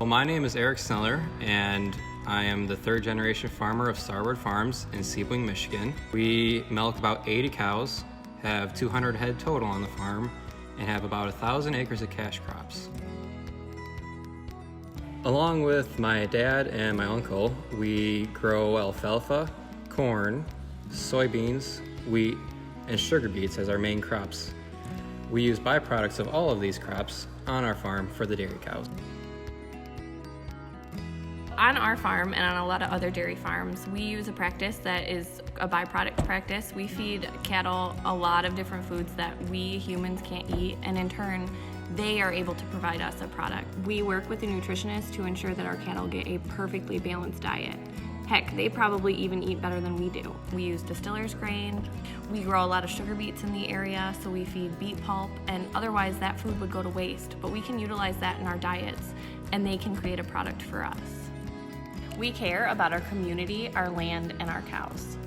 Well, my name is Eric Sneller, and I am the third generation farmer of Starward Farms in Sebewaing, Michigan. We milk about 80 cows, have 200 head total on the farm, and have about 1,000 acres of cash crops. Along with my dad and my uncle, we grow alfalfa, corn, soybeans, wheat, and sugar beets as our main crops. We use byproducts of all of these crops on our farm for the dairy cows. On our farm and on a lot of other dairy farms, we use a practice that is a byproduct practice. We feed cattle a lot of different foods that we humans can't eat, and in turn, they are able to provide us a product. We work with a nutritionist to ensure that our cattle get a perfectly balanced diet. Heck, they probably even eat better than we do. We use distillers grain. We grow a lot of sugar beets in the area, so we feed beet pulp, and otherwise that food would go to waste. But we can utilize that in our diets, and they can create a product for us. We care about our community, our land, and our cows.